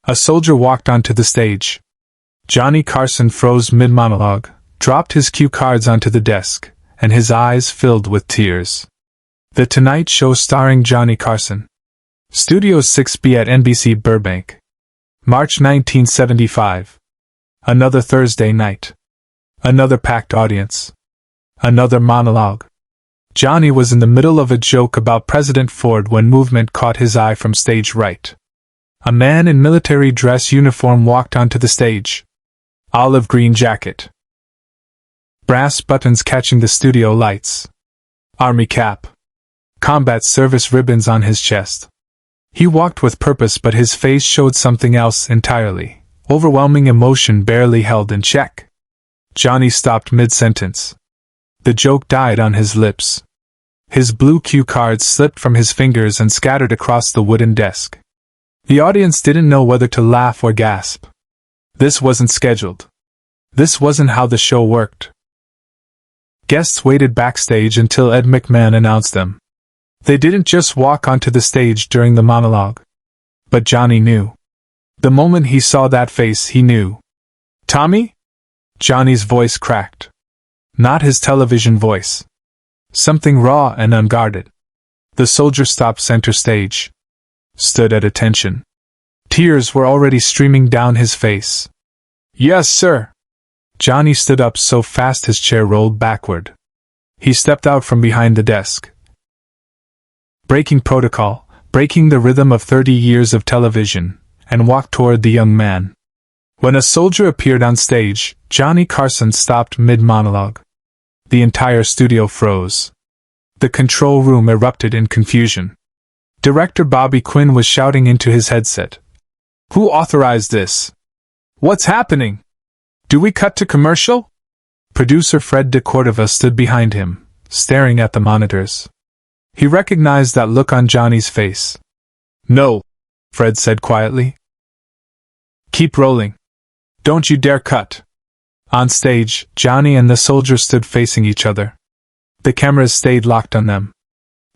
A soldier walked onto the stage. Johnny Carson froze mid-monologue, dropped his cue cards onto the desk, and his eyes filled with tears. The Tonight Show starring Johnny Carson. Studio 6B at NBC Burbank. March 1975. Another Thursday night. Another packed audience. Another monologue. Johnny was in the middle of a joke about President Ford when movement caught his eye from stage right. A man in military dress uniform walked onto the stage. Olive green jacket. Brass buttons catching the studio lights. Army cap. Combat service ribbons on his chest. He walked with purpose, but his face showed something else entirely. Overwhelming emotion barely held in check. Johnny stopped mid-sentence. The joke died on his lips. His blue cue cards slipped from his fingers and scattered across the wooden desk. The audience didn't know whether to laugh or gasp. This wasn't scheduled. This wasn't how the show worked. Guests waited backstage until Ed McMahon announced them. They didn't just walk onto the stage during the monologue. But Johnny knew. The moment he saw that face, he knew. "Tommy?" Johnny's voice cracked. Not his television voice. Something raw and unguarded. The soldier stopped center stage. Stood at attention. Tears were already streaming down his face. "Yes, sir." Johnny stood up so fast his chair rolled backward. He stepped out from behind the desk. Breaking protocol, breaking the rhythm of 30 years of television, and walked toward the young man. When a soldier appeared on stage, Johnny Carson stopped mid-monologue. The entire studio froze. The control room erupted in confusion. Director Bobby Quinn was shouting into his headset. "Who authorized this? What's happening? Do we cut to commercial?" Producer Fred DeCordova stood behind him, staring at the monitors. He recognized that look on Johnny's face. "No," Fred said quietly. "Keep rolling. Don't you dare cut." On stage, Johnny and the soldier stood facing each other. The cameras stayed locked on them.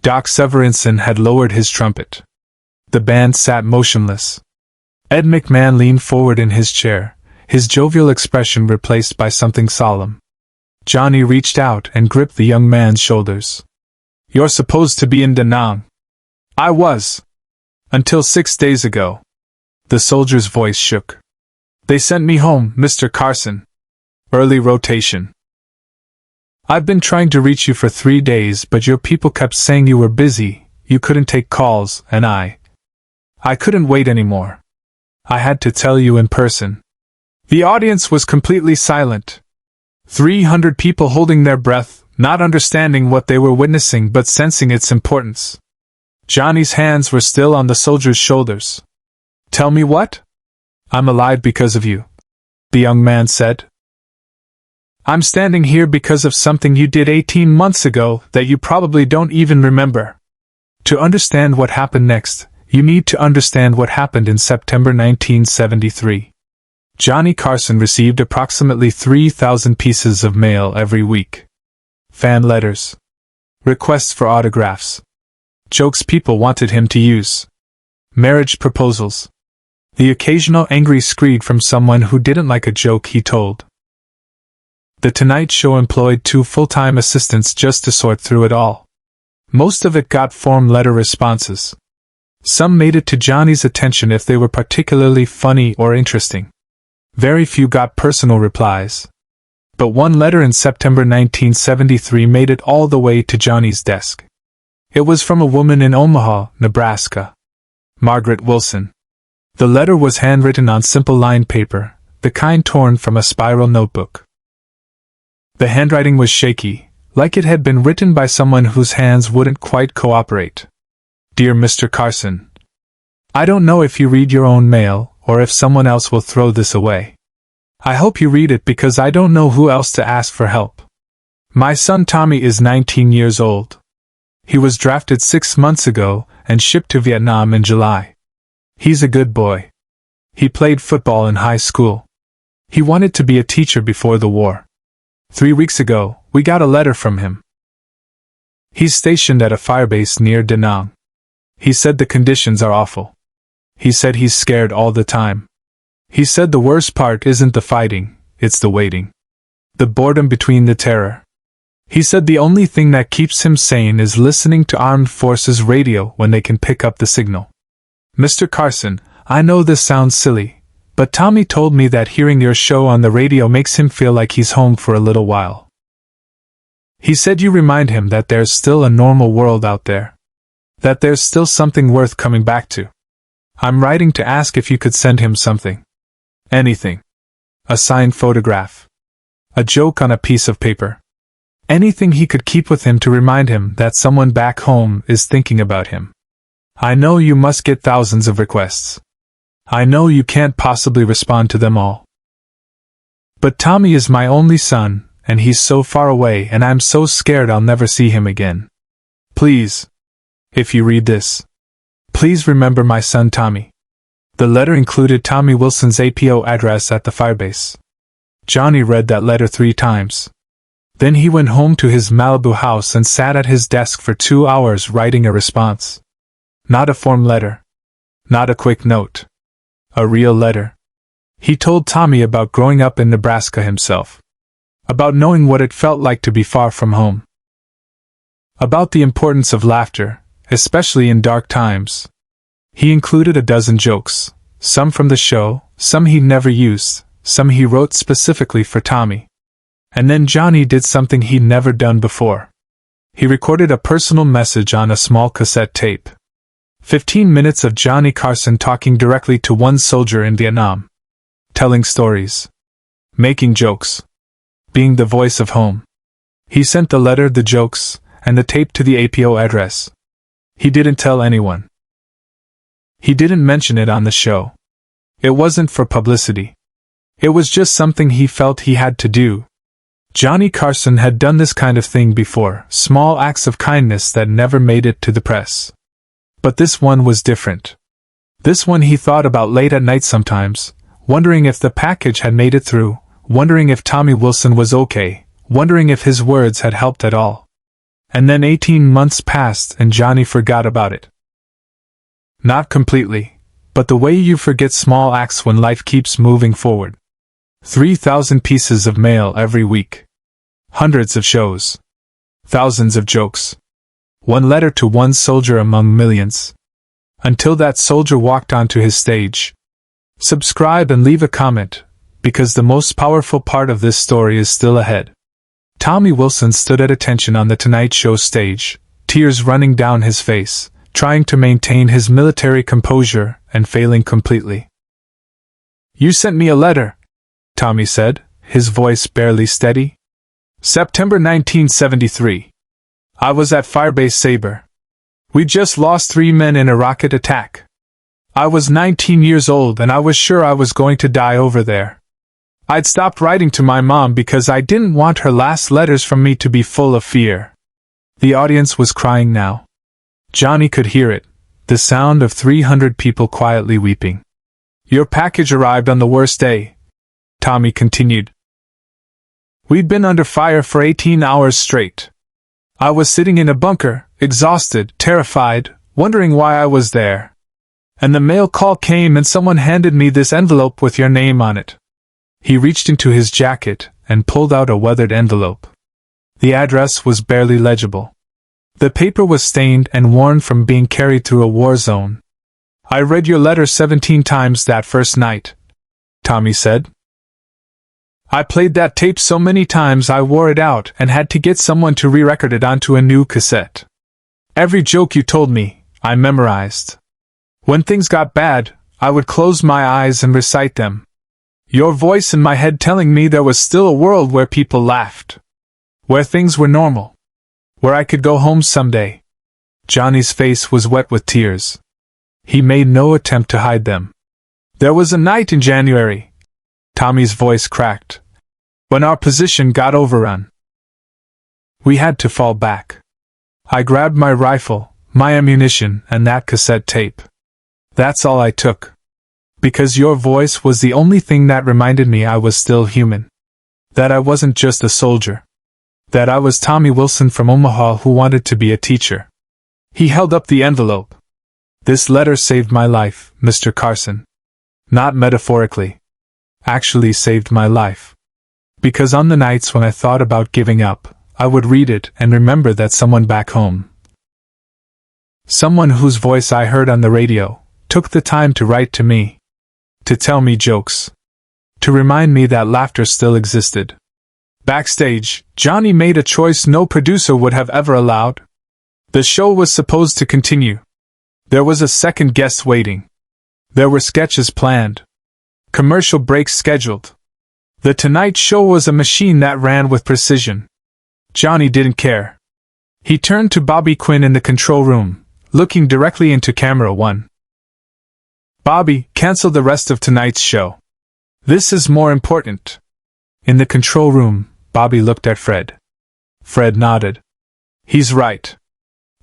Doc Severinsen had lowered his trumpet. The band sat motionless. Ed McMahon leaned forward in his chair, his jovial expression replaced by something solemn. Johnny reached out and gripped the young man's shoulders. "You're supposed to be in Da Nang." "I was. Until 6 days ago." The soldier's voice shook. "They sent me home, Mr. Carson. Early rotation. I've been trying to reach you for 3 days, but your people kept saying you were busy, you couldn't take calls, and I couldn't wait anymore. I had to tell you in person." The audience was completely silent. 300 people holding their breath, not understanding what they were witnessing but sensing its importance. Johnny's hands were still on the soldier's shoulders. "Tell me what?" "I'm alive because of you," the young man said. "I'm standing here because of something you did 18 months ago that you probably don't even remember. To understand what happened next, you need to understand what happened in September 1973. Johnny Carson received approximately 3,000 pieces of mail every week. Fan letters. Requests for autographs. Jokes people wanted him to use. Marriage proposals. The occasional angry screed from someone who didn't like a joke he told. The Tonight Show employed 2 full-time assistants just to sort through it all. Most of it got form letter responses. Some made it to Johnny's attention if they were particularly funny or interesting. Very few got personal replies. But one letter in September 1973 made it all the way to Johnny's desk. It was from a woman in Omaha, Nebraska. Margaret Wilson. The letter was handwritten on simple lined paper, the kind torn from a spiral notebook. The handwriting was shaky, like it had been written by someone whose hands wouldn't quite cooperate. "Dear Mr. Carson, I don't know if you read your own mail, or if someone else will throw this away. I hope you read it because I don't know who else to ask for help. My son Tommy is 19 years old. He was drafted 6 months ago and shipped to Vietnam in July. He's a good boy. He played football in high school. He wanted to be a teacher before the war. 3 weeks ago, we got a letter from him. He's stationed at a firebase near Da Nang. He said the conditions are awful. He said he's scared all the time. He said the worst part isn't the fighting, it's the waiting. The boredom between the terror. He said the only thing that keeps him sane is listening to armed forces radio when they can pick up the signal. Mr. Carson, I know this sounds silly, but Tommy told me that hearing your show on the radio makes him feel like he's home for a little while. He said you remind him that there's still a normal world out there. That there's still something worth coming back to. I'm writing to ask if you could send him something. Anything. A signed photograph. A joke on a piece of paper. Anything he could keep with him to remind him that someone back home is thinking about him. I know you must get thousands of requests. I know you can't possibly respond to them all. But Tommy is my only son, and he's so far away and I'm so scared I'll never see him again. Please, if you read this, please remember my son Tommy. The letter included Tommy Wilson's APO address at the firebase. Johnny read that letter 3 times. Then he went home to his Malibu house and sat at his desk for 2 hours writing a response. Not a form letter. Not a quick note. A real letter. He told Tommy about growing up in Nebraska himself. About knowing what it felt like to be far from home. About the importance of laughter, especially in dark times. He included a dozen jokes, some from the show, some he'd never used, some he wrote specifically for Tommy. And then Johnny did something he'd never done before. He recorded a personal message on a small cassette tape. 15 minutes of Johnny Carson talking directly to one soldier in Vietnam. Telling stories. Making jokes. Being the voice of home. He sent the letter, the jokes, and the tape to the APO address. He didn't tell anyone. He didn't mention it on the show. It wasn't for publicity. It was just something he felt he had to do. Johnny Carson had done this kind of thing before, small acts of kindness that never made it to the press. But this one was different. This one he thought about late at night sometimes, wondering if the package had made it through, wondering if Tommy Wilson was okay, wondering if his words had helped at all. And then 18 months passed and Johnny forgot about it. Not completely, but the way you forget small acts when life keeps moving forward. 3,000 pieces of mail every week. Hundreds of shows. Thousands of jokes. One letter to one soldier among millions. Until that soldier walked onto his stage. Subscribe and leave a comment, because the most powerful part of this story is still ahead. Tommy Wilson stood at attention on the Tonight Show stage, tears running down his face, trying to maintain his military composure and failing completely. You sent me a letter, Tommy said, his voice barely steady. September 1973. I was at Firebase Sabre. We just lost 3 men in a rocket attack. I was 19 years old and I was sure I was going to die over there. I'd stopped writing to my mom because I didn't want her last letters from me to be full of fear. The audience was crying now. Johnny could hear it, the sound of 300 people quietly weeping. Your package arrived on the worst day, Tommy continued. We'd been under fire for 18 hours straight. I was sitting in a bunker, exhausted, terrified, wondering why I was there. And the mail call came and someone handed me this envelope with your name on it. He reached into his jacket and pulled out a weathered envelope. The address was barely legible. The paper was stained and worn from being carried through a war zone. I read your letter 17 times that first night, Tommy said. I played that tape so many times I wore it out and had to get someone to re-record it onto a new cassette. Every joke you told me, I memorized. When things got bad, I would close my eyes and recite them. Your voice in my head telling me there was still a world where people laughed. Where things were normal. Where I could go home someday. Johnny's face was wet with tears. He made no attempt to hide them. There was a night in January, Tommy's voice cracked, when our position got overrun. We had to fall back. I grabbed my rifle, my ammunition, and that cassette tape. That's all I took. Because your voice was the only thing that reminded me I was still human. That I wasn't just a soldier. That I was Tommy Wilson from Omaha who wanted to be a teacher. He held up the envelope. This letter saved my life, Mr. Carson. Not metaphorically. Actually saved my life. Because on the nights when I thought about giving up, I would read it and remember that someone back home, someone whose voice I heard on the radio, took the time to write to me. To tell me jokes. To remind me that laughter still existed. Backstage, Johnny made a choice no producer would have ever allowed. The show was supposed to continue. There was a second guest waiting. There were sketches planned. Commercial breaks scheduled. The Tonight Show was a machine that ran with precision. Johnny didn't care. He turned to Bobby Quinn in the control room, looking directly into camera one. Bobby, cancel the rest of tonight's show. This is more important. In the control room, Bobby looked at Fred. Fred nodded. He's right.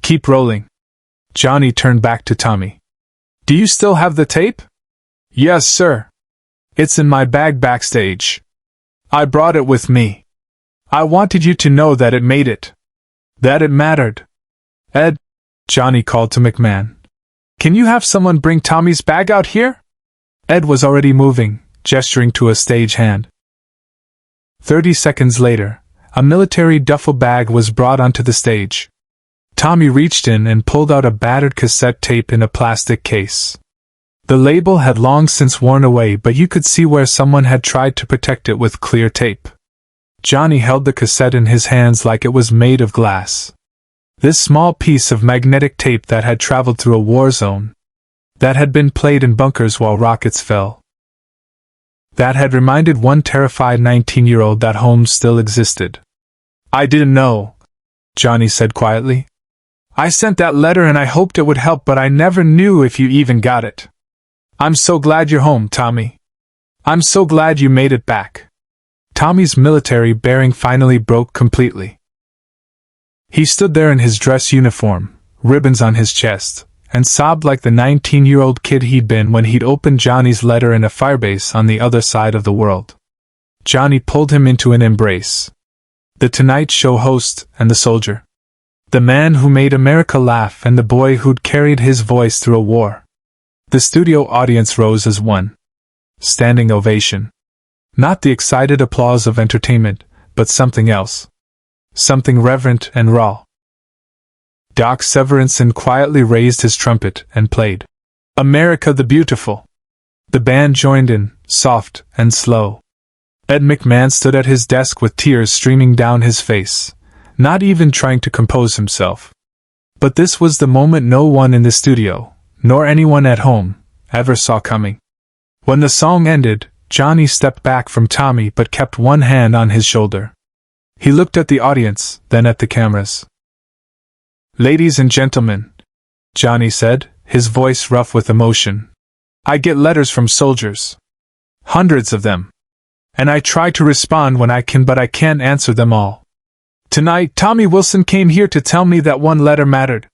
Keep rolling. Johnny turned back to Tommy. Do you still have the tape? Yes, sir. It's in my bag backstage. I brought it with me. I wanted you to know that it made it. That it mattered. Ed, Johnny called to McMahon. Can you have someone bring Tommy's bag out here? Ed was already moving, gesturing to a stage hand. 30 seconds later, a military duffel bag was brought onto the stage. Tommy reached in and pulled out a battered cassette tape in a plastic case. The label had long since worn away, but you could see where someone had tried to protect it with clear tape. Johnny held the cassette in his hands like it was made of glass. This small piece of magnetic tape that had traveled through a war zone, that had been played in bunkers while rockets fell, that had reminded one terrified 19-year-old that home still existed. I didn't know, Johnny said quietly. I sent that letter and I hoped it would help, but I never knew if you even got it. I'm so glad you're home, Tommy. I'm so glad you made it back. Tommy's military bearing finally broke completely. He stood there in his dress uniform, ribbons on his chest, and sobbed like the 19-year-old kid he'd been when he'd opened Johnny's letter in a firebase on the other side of the world. Johnny pulled him into an embrace. The Tonight Show host and the soldier. The man who made America laugh and the boy who'd carried his voice through a war. The studio audience rose as one. Standing ovation. Not the excited applause of entertainment, but something else. Something reverent and raw. Doc Severinsen quietly raised his trumpet and played America the Beautiful. The band joined in, soft and slow. Ed McMahon stood at his desk with tears streaming down his face, not even trying to compose himself. But this was the moment no one in the studio, nor anyone at home, ever saw coming. When the song ended, Johnny stepped back from Tommy but kept one hand on his shoulder. He looked at the audience, then at the cameras. Ladies and gentlemen, Johnny said, his voice rough with emotion. I get letters from soldiers. Hundreds of them. And I try to respond when I can, but I can't answer them all. Tonight, Tommy Wilson came here to tell me that one letter mattered.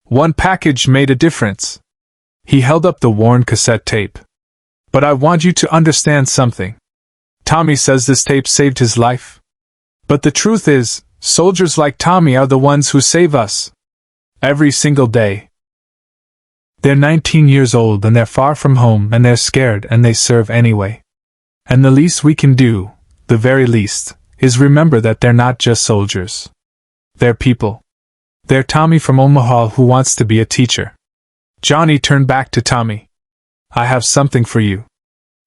One package made a difference. He held up the worn cassette tape. But I want you to understand something. Tommy says this tape saved his life. But the truth is, soldiers like Tommy are the ones who save us. Every single day. They're 19 years old and they're far from home and they're scared and they serve anyway. And the least we can do, the very least, is remember that they're not just soldiers. They're people. They're Tommy from Omaha who wants to be a teacher. Johnny turned back to Tommy. I have something for you.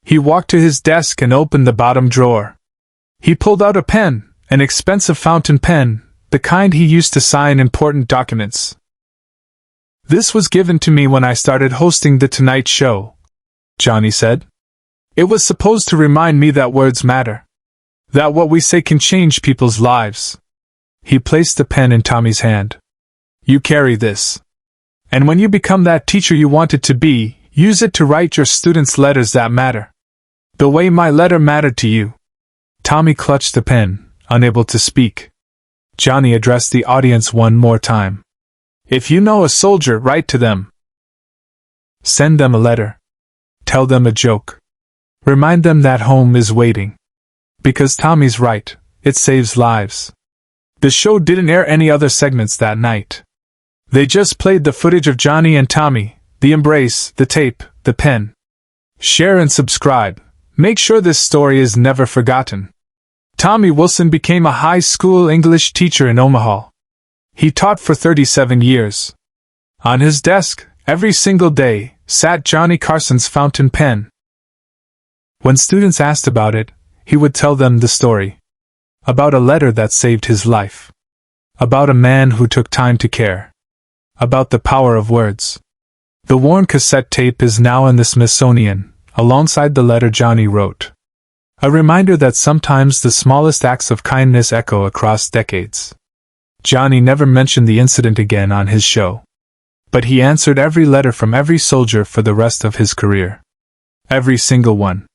He walked to his desk and opened the bottom drawer. He pulled out a pen, an expensive fountain pen, the kind he used to sign important documents. This was given to me when I started hosting The Tonight Show, Johnny said. It was supposed to remind me that words matter. That what we say can change people's lives. He placed the pen in Tommy's hand. You carry this. And when you become that teacher you wanted to be, use it to write your students letters that matter. The way my letter mattered to you. Tommy clutched the pen, unable to speak. Johnny addressed the audience one more time. If you know a soldier, write to them. Send them a letter. Tell them a joke. Remind them that home is waiting. Because Tommy's right, it saves lives. The show didn't air any other segments that night. They just played the footage of Johnny and Tommy, The embrace, the tape, the pen. Share and subscribe. Make sure this story is never forgotten. Tommy Wilson became a high school English teacher in Omaha. He taught for 37 years. On his desk, every single day, sat Johnny Carson's fountain pen. When students asked about it, he would tell them the story. About a letter that saved his life. About a man who took time to care. About the power of words. The worn cassette tape is now in the Smithsonian, alongside the letter Johnny wrote. A reminder that sometimes the smallest acts of kindness echo across decades. Johnny never mentioned the incident again on his show. But he answered every letter from every soldier for the rest of his career. Every single one.